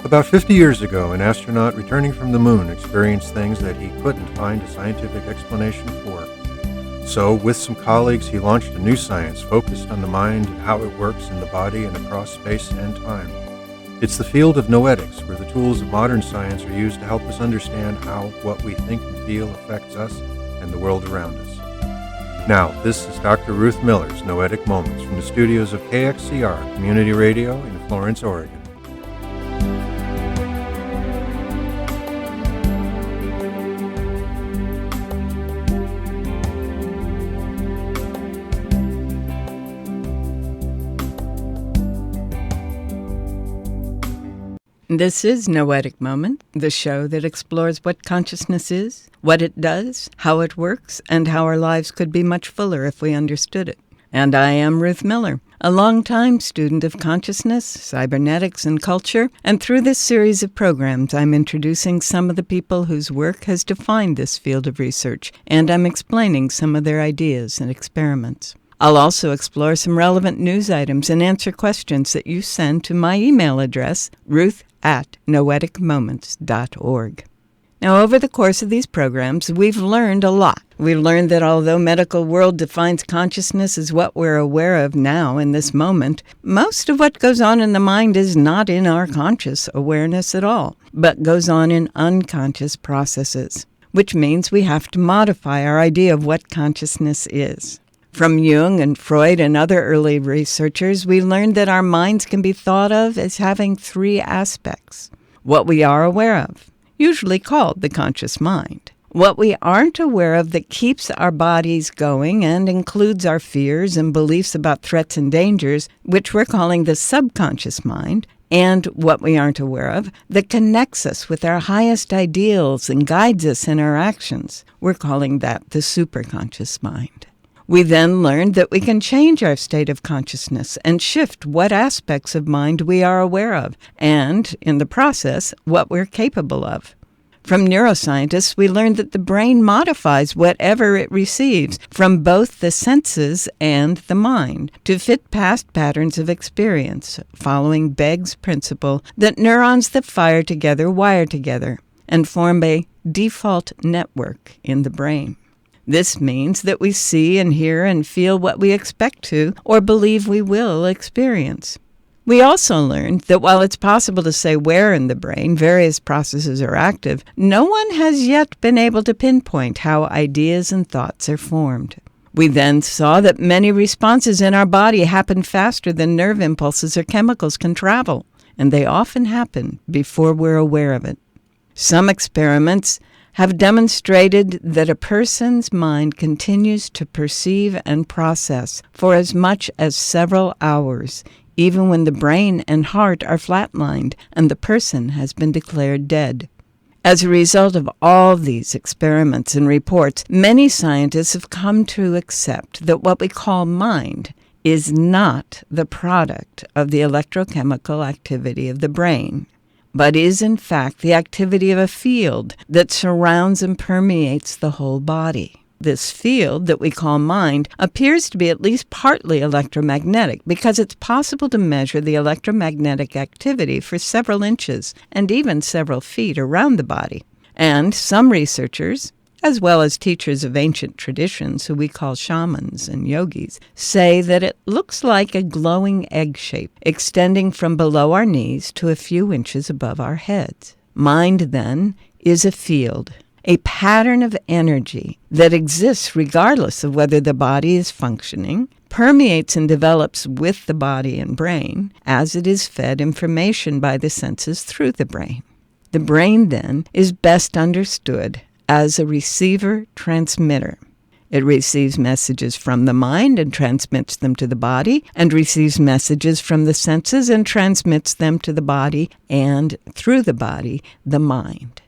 About 50 years ago, an astronaut returning from the moon experienced things that he couldn't find a scientific explanation for. So, with some colleagues, he launched a new science focused on the mind and how it works in the body and across space and time. It's the field of Noetics, where the tools of modern science are used to help us understand how what we think and feel affects us and the world around us. Now, this is Dr. Ruth Miller's Noetic Moments from the studios of KXCR Community Radio in Florence, Oregon. This is Noetic Moment, the show that explores what consciousness is, what it does, how it works, and how our lives could be much fuller if we understood it. And I am Ruth Miller, a longtime student of consciousness, cybernetics, and culture, and through this series of programs I'm introducing some of the people whose work has defined this field of research, and I'm explaining some of their ideas and experiments. I'll also explore some relevant news items and answer questions that you send to my email address, ruth@noeticmoments.org. Now, over the course of these programs, we've learned a lot. We've learned that although medical world defines consciousness as what we're aware of now in this moment, most of what goes on in the mind is not in our conscious awareness at all, but goes on in unconscious processes, which means we have to modify our idea of what consciousness is. From Jung and Freud and other early researchers, we learned that our minds can be thought of as having three aspects. What we are aware of, usually called the conscious mind. What we aren't aware of that keeps our bodies going and includes our fears and beliefs about threats and dangers, which we're calling the subconscious mind. And what we aren't aware of that connects us with our highest ideals and guides us in our actions. We're calling that the superconscious mind. We then learned that we can change our state of consciousness and shift what aspects of mind we are aware of, and, in the process, what we're capable of. From neuroscientists, we learned that the brain modifies whatever it receives from both the senses and the mind to fit past patterns of experience, following Begg's principle that neurons that fire together wire together and form a default network in the brain. This means that we see and hear and feel what we expect to or believe we will experience. We also learned that while it's possible to say where in the brain various processes are active, no one has yet been able to pinpoint how ideas and thoughts are formed. We then saw that many responses in our body happen faster than nerve impulses or chemicals can travel, and they often happen before we're aware of it. Some experiments have demonstrated that a person's mind continues to perceive and process for as much as several hours, even when the brain and heart are flatlined and the person has been declared dead. As a result of all these experiments and reports, many scientists have come to accept that what we call mind is not the product of the electrochemical activity of the brain, but is in fact the activity of a field that surrounds and permeates the whole body. This field that we call mind appears to be at least partly electromagnetic because it's possible to measure the electromagnetic activity for several inches and even several feet around the body. And some researchers, as well as teachers of ancient traditions who we call shamans and yogis, say that it looks like a glowing egg shape extending from below our knees to a few inches above our heads. Mind, then, is a field, a pattern of energy that exists regardless of whether the body is functioning, permeates and develops with the body and brain as it is fed information by the senses through the brain. The brain, then, is best understood as a receiver-transmitter. It receives messages from the mind and transmits them to the body, and receives messages from the senses and transmits them to the body, and through the body, the mind.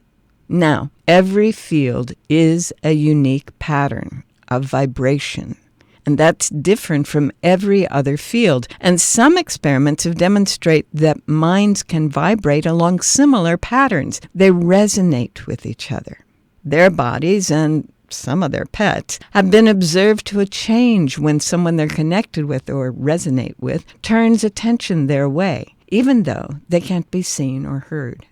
Now, every field is a unique pattern of vibration, and that's different from every other field. And some experiments have demonstrated that minds can vibrate along similar patterns. They resonate with each other. Their bodies and some of their pets have been observed to change when someone they're connected with or resonate with turns attention their way, even though they can't be seen or heard.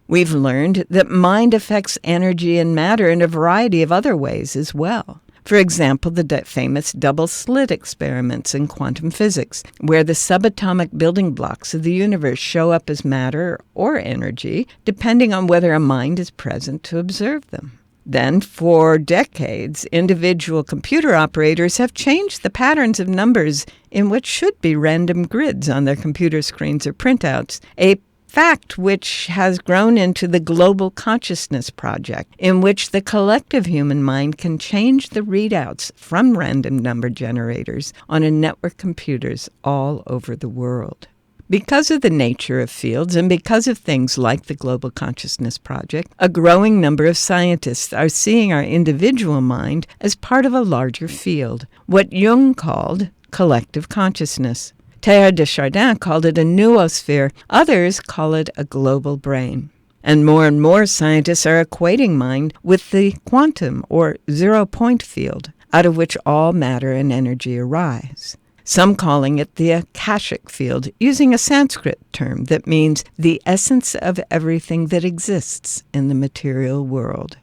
We've learned that mind affects energy and matter in a variety of other ways as well. For example, the famous double-slit experiments in quantum physics, where the subatomic building blocks of the universe show up as matter or energy, depending on whether a mind is present to observe them. Then, for decades, individual computer operators have changed the patterns of numbers in what should be random grids on their computer screens or printouts, a fact which has grown into the Global Consciousness Project, in which the collective human mind can change the readouts from random number generators on a network computers all over the world. Because of the nature of fields and because of things like the Global Consciousness Project, a growing number of scientists are seeing our individual mind as part of a larger field, what Jung called collective consciousness. Teilhard de Chardin called it a noosphere. Others call it a global brain. And more scientists are equating mind with the quantum or zero-point field, out of which all matter and energy arise. Some calling it the Akashic field, using a Sanskrit term that means the essence of everything that exists in the material world.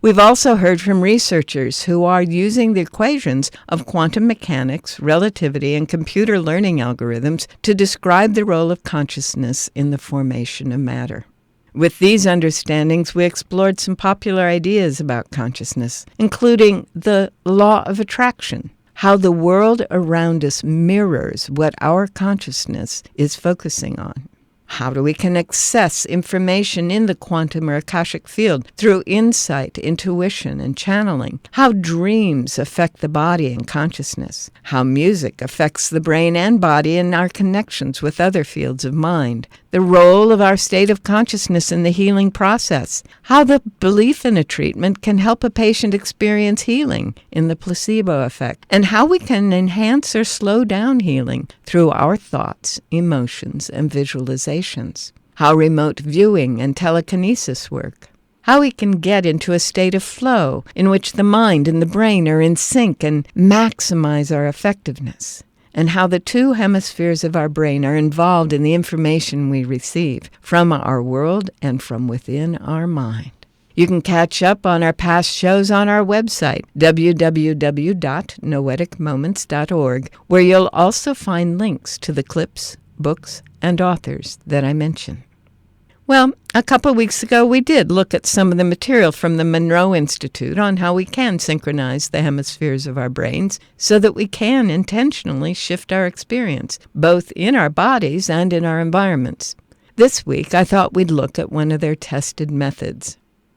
We've also heard from researchers who are using the equations of quantum mechanics, relativity, and computer learning algorithms to describe the role of consciousness in the formation of matter. With these understandings, we explored some popular ideas about consciousness, including the law of attraction, how the world around us mirrors what our consciousness is focusing on. How do we can access information in the quantum or Akashic field through insight, intuition, and channeling? How dreams affect the body and consciousness? How music affects the brain and body and our connections with other fields of mind? The role of our state of consciousness in the healing process. How the belief in a treatment can help a patient experience healing in the placebo effect. And how we can enhance or slow down healing through our thoughts, emotions, and visualizations. How remote viewing and telekinesis work. How we can get into a state of flow in which the mind and the brain are in sync and maximize our effectiveness. And how the two hemispheres of our brain are involved in the information we receive from our world and from within our mind. You can catch up on our past shows on our website, www.noeticmoments.org, where you'll also find links to the clips, books, and authors that I mentioned. Well, a couple weeks ago, we did look at some of the material from the Monroe Institute on how we can synchronize the hemispheres of our brains so that we can intentionally shift our experience, both in our bodies and in our environments. This week, I thought we'd look at one of their tested methods.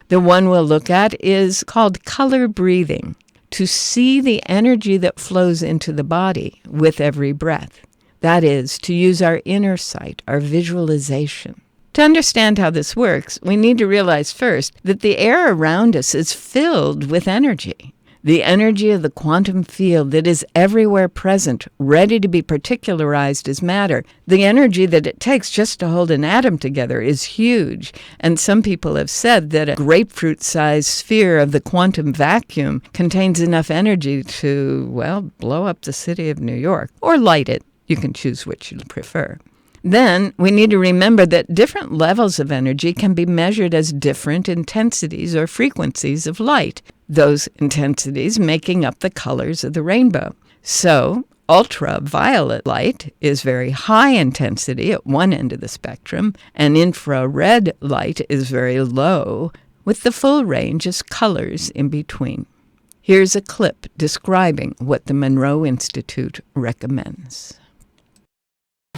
The one we'll look at is called color breathing, to see the energy that flows into the body with every breath. That is, to use our inner sight, our visualization. To understand how this works, we need to realize first that the air around us is filled with energy. The energy of the quantum field that is everywhere present, ready to be particularized as matter. The energy that it takes just to hold an atom together is huge. And some people have said that a grapefruit-sized sphere of the quantum vacuum contains enough energy to, blow up the city of New York. Or light it. You can choose which you prefer. Then we need to remember that different levels of energy can be measured as different intensities or frequencies of light, those intensities making up the colors of the rainbow. So, ultraviolet light is very high intensity at one end of the spectrum, and infrared light is very low, with the full range of colors in between. Here's a clip describing what the Monroe Institute recommends.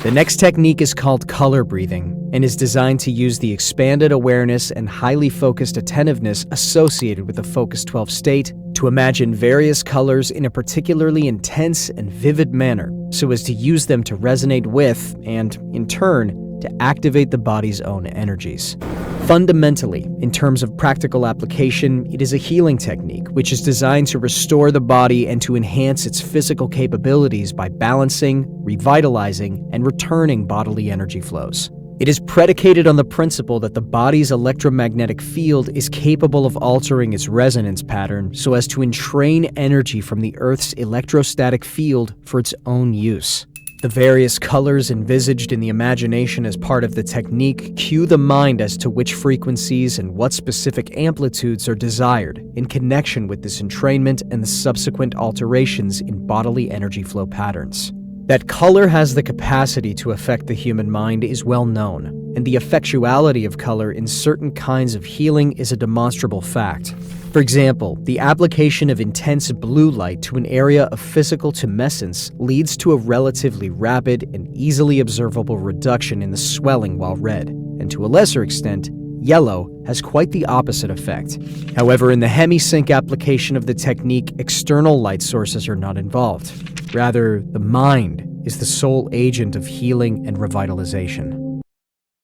The next technique is called color breathing and is designed to use the expanded awareness and highly focused attentiveness associated with the Focus 12 state to imagine various colors in a particularly intense and vivid manner so as to use them to resonate with and, in turn, to activate the body's own energies. Fundamentally, in terms of practical application, it is a healing technique which is designed to restore the body and to enhance its physical capabilities by balancing, revitalizing, and returning bodily energy flows. It is predicated on the principle that the body's electromagnetic field is capable of altering its resonance pattern so as to entrain energy from the Earth's electrostatic field for its own use. The various colors envisaged in the imagination as part of the technique cue the mind as to which frequencies and what specific amplitudes are desired in connection with this entrainment and the subsequent alterations in bodily energy flow patterns. That color has the capacity to affect the human mind is well known, and the effectuality of color in certain kinds of healing is a demonstrable fact. For example, the application of intense blue light to an area of physical tumescence leads to a relatively rapid and easily observable reduction in the swelling while red, and to a lesser extent, yellow has quite the opposite effect. However, in the hemisync application of the technique, external light sources are not involved. Rather, the mind is the sole agent of healing and revitalization.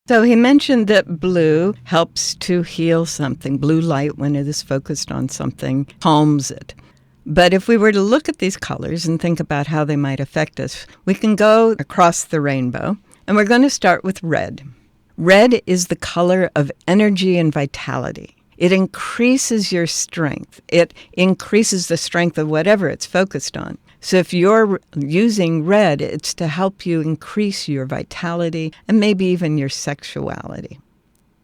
So he mentioned that blue helps to heal something. Blue light, when it is focused on something, calms it. But if we were to look at these colors and think about how they might affect us, we can go across the rainbow, and we're going to start with red. Red is the color of energy and vitality. It increases your strength. It increases the strength of whatever it's focused on. So if you're using red, it's to help you increase your vitality and maybe even your sexuality.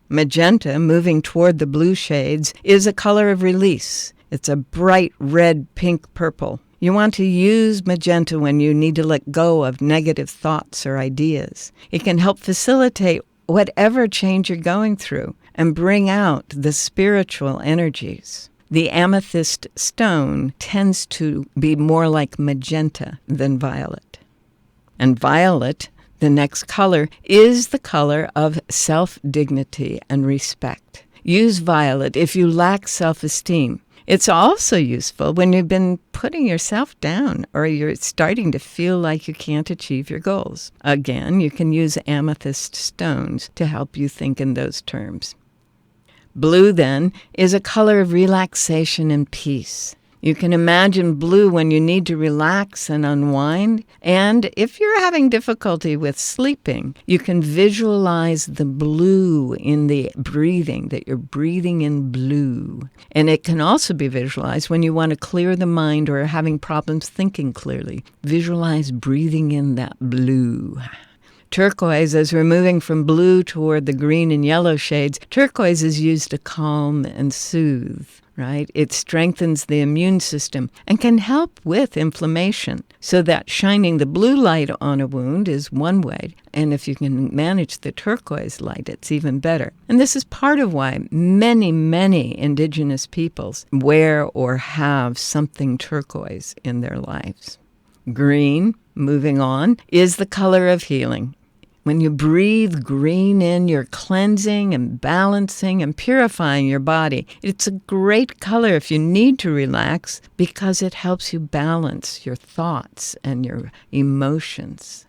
Magenta, moving toward the blue shades, is a color of release. It's a bright red, pink, purple. You want to use magenta when you need to let go of negative thoughts or ideas. It can help facilitate whatever change you're going through and bring out the spiritual energies. The amethyst stone tends to be more like magenta than violet. And violet, the next color, is the color of self-dignity and respect. Use violet if you lack self-esteem. It's also useful when you've been putting yourself down or you're starting to feel like you can't achieve your goals. Again, you can use amethyst stones to help you think in those terms. Blue, then, is a color of relaxation and peace. You can imagine blue when you need to relax and unwind. And if you're having difficulty with sleeping, you can visualize the blue in the breathing, that you're breathing in blue. And it can also be visualized when you want to clear the mind or are having problems thinking clearly. Visualize breathing in that blue. Turquoise, as we're moving from blue toward the green and yellow shades, turquoise is used to calm and soothe, right? It strengthens the immune system and can help with inflammation. So that shining the blue light on a wound is one way. And if you can manage the turquoise light, it's even better. And this is part of why many, many indigenous peoples wear or have something turquoise in their lives. Green, moving on, is the color of healing. When you breathe green in, you're cleansing and balancing and purifying your body. It's a great color if you need to relax because it helps you balance your thoughts and your emotions.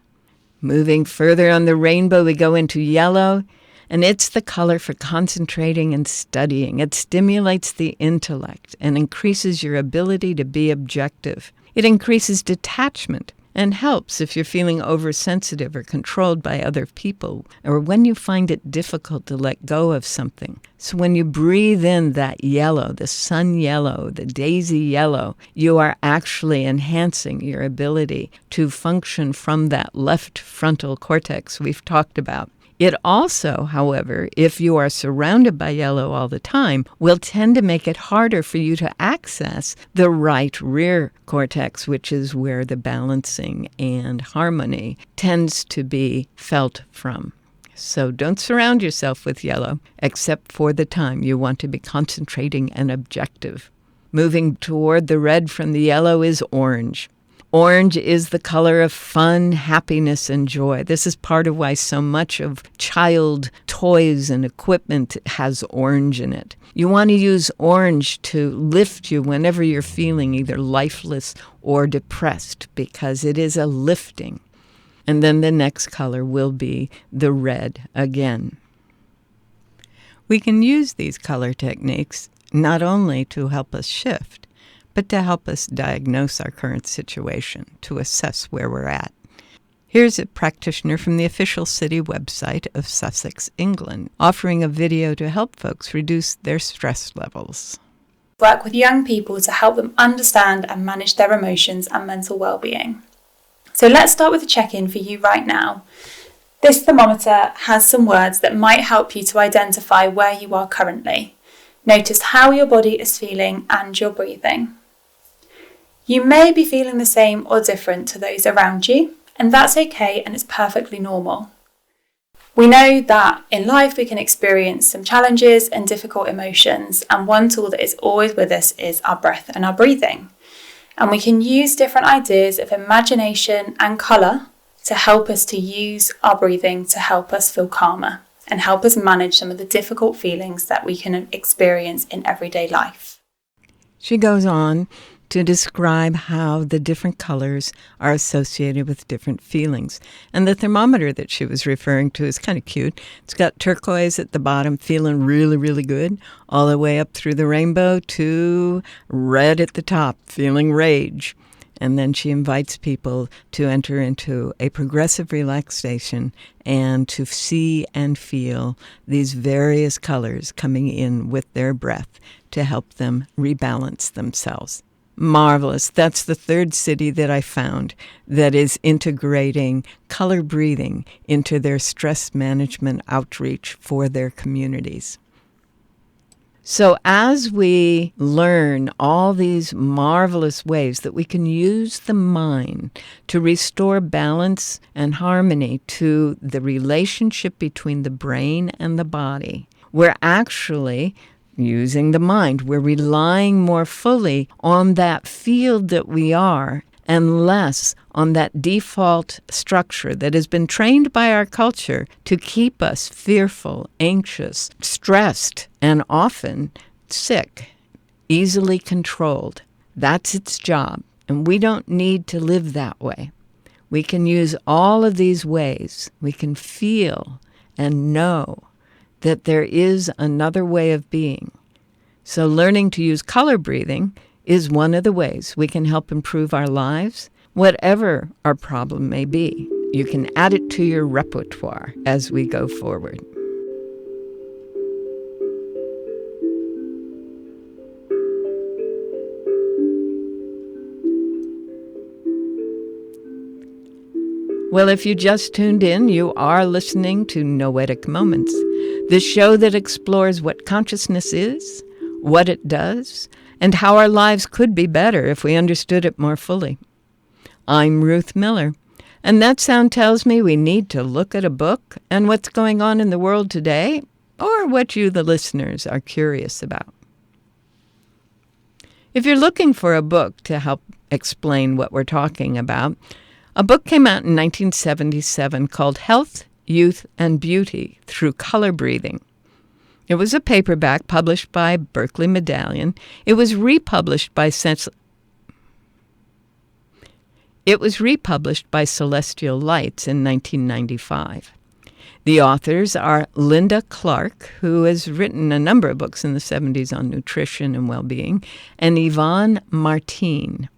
Moving further on the rainbow, we go into yellow, and it's the color for concentrating and studying. It stimulates the intellect and increases your ability to be objective. It increases detachment and helps if you're feeling oversensitive or controlled by other people, or when you find it difficult to let go of something. So when you breathe in that yellow, the sun yellow, the daisy yellow, you are actually enhancing your ability to function from that left frontal cortex we've talked about. It also, however, if you are surrounded by yellow all the time, will tend to make it harder for you to access the right rear cortex, which is where the balancing and harmony tends to be felt from. So don't surround yourself with yellow, except for the time you want to be concentrating and objective. Moving toward the red from the yellow is orange. Orange is the color of fun, happiness, and joy. This is part of why so much of child toys and equipment has orange in it. You want to use orange to lift you whenever you're feeling either lifeless or depressed, because it is a lifting. And then the next color will be the red again. We can use these color techniques not only to help us shift, but to help us diagnose our current situation, to assess where we're at. Here's a practitioner from the official city website of Sussex, England, offering a video to help folks reduce their stress levels. Work with young people to help them understand and manage their emotions and mental well-being. So let's start with a check-in for you right now. This thermometer has some words that might help you to identify where you are currently. Notice how your body is feeling and your breathing. You may be feeling the same or different to those around you, and that's okay and it's perfectly normal. We know that in life we can experience some challenges and difficult emotions, and one tool that is always with us is our breath and our breathing. And we can use different ideas of imagination and colour to help us to use our breathing to help us feel calmer and help us manage some of the difficult feelings that we can experience in everyday life. She goes on to describe how the different colors are associated with different feelings. And the thermometer that she was referring to is kind of cute. It's got turquoise at the bottom, feeling really, really good, all the way up through the rainbow to red at the top, feeling rage. And then she invites people to enter into a progressive relaxation and to see and feel these various colors coming in with their breath to help them rebalance themselves. Marvelous. That's the third city that I found that is integrating color breathing into their stress management outreach for their communities. So as we learn all these marvelous ways that we can use the mind to restore balance and harmony to the relationship between the brain and the body, we're actually using the mind. We're relying more fully on that field that we are and less on that default structure that has been trained by our culture to keep us fearful, anxious, stressed, and often sick, easily controlled. That's its job, and we don't need to live that way. We can use all of these ways. We can feel and know that there is another way of being. So learning to use color breathing is one of the ways we can help improve our lives, whatever our problem may be. You can add it to your repertoire as we go forward. Well, if you just tuned in, you are listening to Noetic Moments, the show that explores what consciousness is, what it does, and how our lives could be better if we understood it more fully. I'm Ruth Miller, and that sound tells me we need to look at a book and what's going on in the world today, or what you, the listeners, are curious about. If you're looking for a book to help explain what we're talking about, a book came out in 1977 called Health, Youth, and Beauty Through Color Breathing. It was a paperback published by Berkeley Medallion. It was republished by Celestial Lights in 1995. The authors are Linda Clark, who has written a number of books in the 70s on nutrition and well-being, and Yvonne Martine.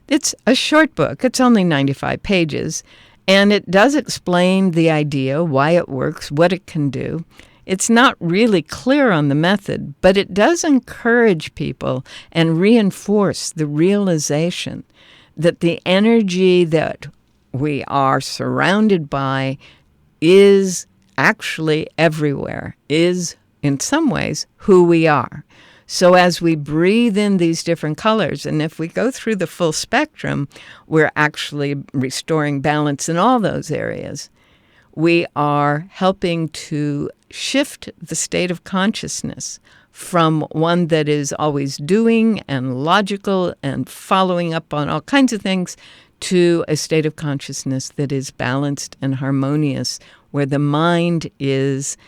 It's a short book. It's only 95 pages, and it does explain the idea, why it works, what it can do. It's not really clear on the method, but it does encourage people and reinforce the realization that the energy that we are surrounded by is actually everywhere, is in some ways who we are. So as we breathe in these different colors, and if we go through the full spectrum, we're actually restoring balance in all those areas. We are helping to shift the state of consciousness from one that is always doing and logical and following up on all kinds of things to a state of consciousness that is balanced and harmonious, where the mind is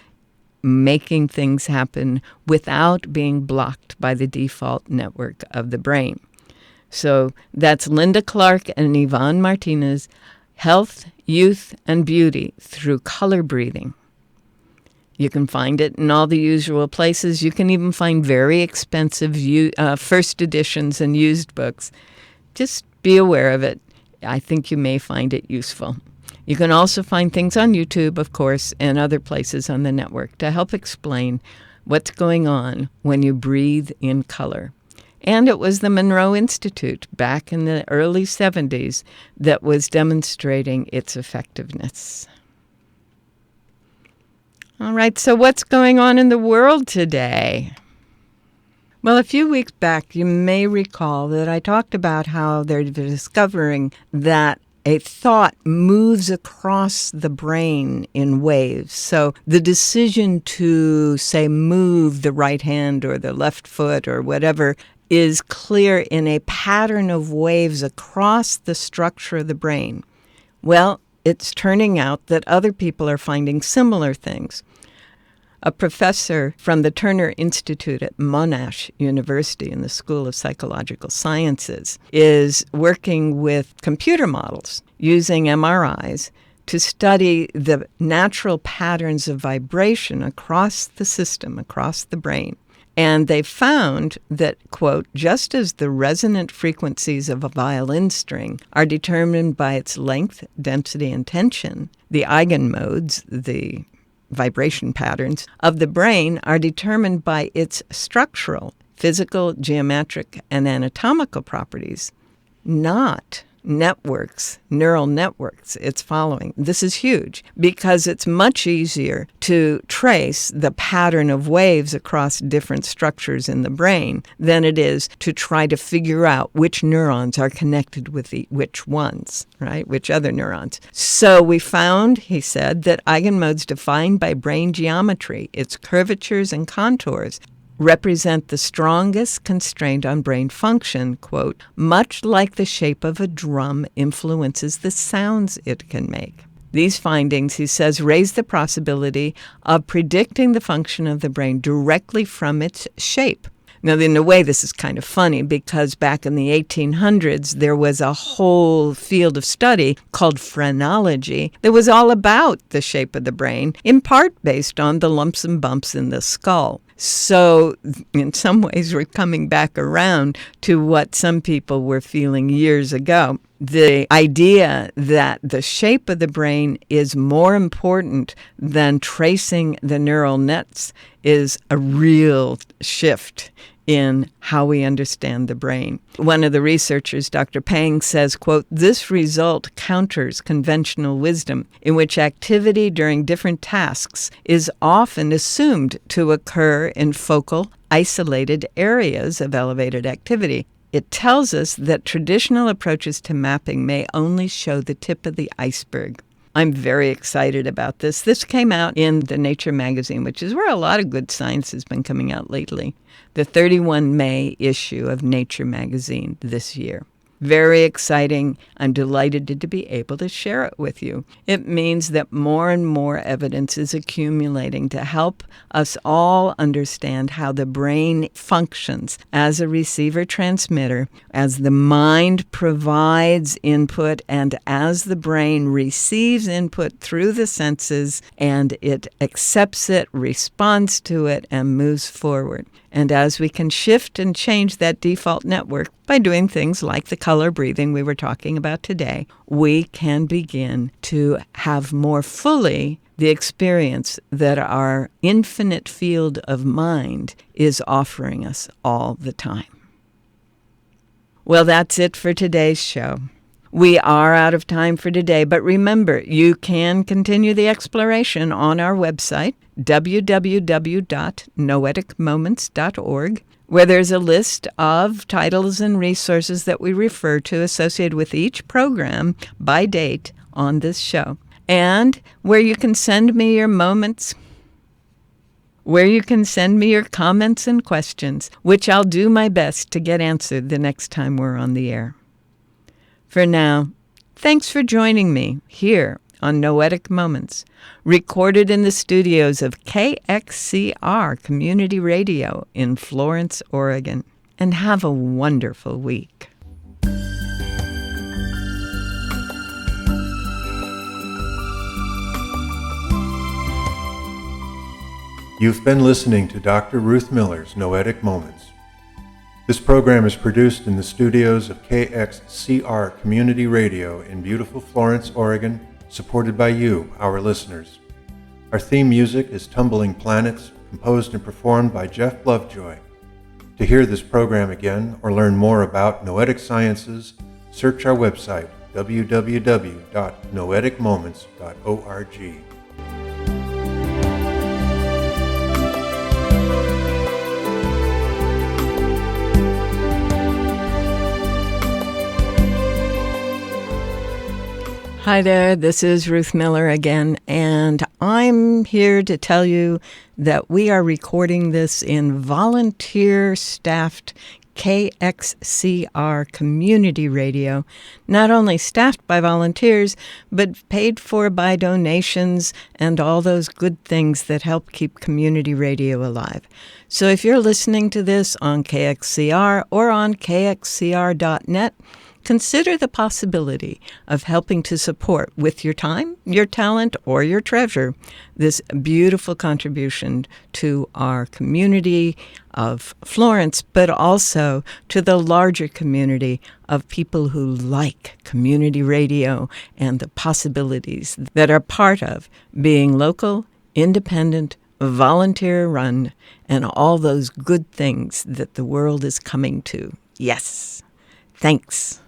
making things happen without being blocked by the default network of the brain. So that's Linda Clark and Yvonne Martinez, Health, Youth, and Beauty Through Color Breathing. You can find it in all the usual places. You can even find very expensive first editions and used books. Just be aware of it. I think you may find it useful. You can also find things on YouTube, of course, and other places on the network to help explain what's going on when you breathe in color. And it was the Monroe Institute back in the early 70s that was demonstrating its effectiveness. All right, so what's going on in the world today? Well, a few weeks back, you may recall that I talked about how they're discovering that a thought moves across the brain in waves. So the decision to, say, move the right hand or the left foot or whatever is clear in a pattern of waves across the structure of the brain. Well, it's turning out that other people are finding similar things. A professor from the Turner Institute at Monash University in the School of Psychological Sciences is working with computer models using MRIs to study the natural patterns of vibration across the system, across the brain. And they found that, quote, just as the resonant frequencies of a violin string are determined by its length, density, and tension, the eigenmodes, the vibration patterns of the brain, are determined by its structural, physical, geometric, and anatomical properties, not networks, neural networks it's following. This is huge because it's much easier to trace the pattern of waves across different structures in the brain than it is to try to figure out which neurons are connected with which ones, right? Which other neurons. So we found, he said, that eigenmodes defined by brain geometry, its curvatures and contours, represent the strongest constraint on brain function, quote, much like the shape of a drum influences the sounds it can make. These findings, he says, raise the possibility of predicting the function of the brain directly from its shape. Now, in a way, this is kind of funny because back in the 1800s, there was a whole field of study called phrenology that was all about the shape of the brain, in part based on the lumps and bumps in the skull. So in some ways, we're coming back around to what some people were feeling years ago. The idea that the shape of the brain is more important than tracing the neural nets is a real shift in how we understand the brain. One of the researchers, Dr. Pang, says, quote, this result counters conventional wisdom in which activity during different tasks is often assumed to occur in focal, isolated areas of elevated activity. It tells us that traditional approaches to mapping may only show the tip of the iceberg. I'm very excited about this. This came out in the Nature magazine, which is where a lot of good science has been coming out lately. The 31 May issue of Nature magazine this year. Very exciting. I'm delighted to be able to share it with you. It means that more and more evidence is accumulating to help us all understand how the brain functions as a receiver-transmitter, as the mind provides input, and as the brain receives input through the senses, and it accepts it, responds to it, and moves forward. And as we can shift and change that default network by doing things like the color breathing we were talking about today, we can begin to have more fully the experience that our infinite field of mind is offering us all the time. Well, that's it for today's show. We are out of time for today, but remember, you can continue the exploration on our website, www.noeticmoments.org, where there's a list of titles and resources that we refer to associated with each program by date on this show, and where you can send me your moments, where you can send me your comments and questions, which I'll do my best to get answered the next time we're on the air. For now, thanks for joining me here on Noetic Moments, recorded in the studios of KXCR Community Radio in Florence, Oregon. And have a wonderful week. You've been listening to Dr. Ruth Miller's Noetic Moments. This program is produced in the studios of KXCR Community Radio in beautiful Florence, Oregon, supported by you, our listeners. Our theme music is Tumbling Planets, composed and performed by Jeff Lovejoy. To hear this program again or learn more about Noetic sciences, search our website, www.noeticmoments.org. Hi there, this is Ruth Miller again, and I'm here to tell you that we are recording this in volunteer-staffed KXCR community radio, not only staffed by volunteers, but paid for by donations and all those good things that help keep community radio alive. So if you're listening to this on KXCR or on KXCR.net, consider the possibility of helping to support with your time, your talent, or your treasure this beautiful contribution to our community of Florence, but also to the larger community of people who like community radio and the possibilities that are part of being local, independent, volunteer-run, and all those good things that the world is coming to. Yes. Thanks.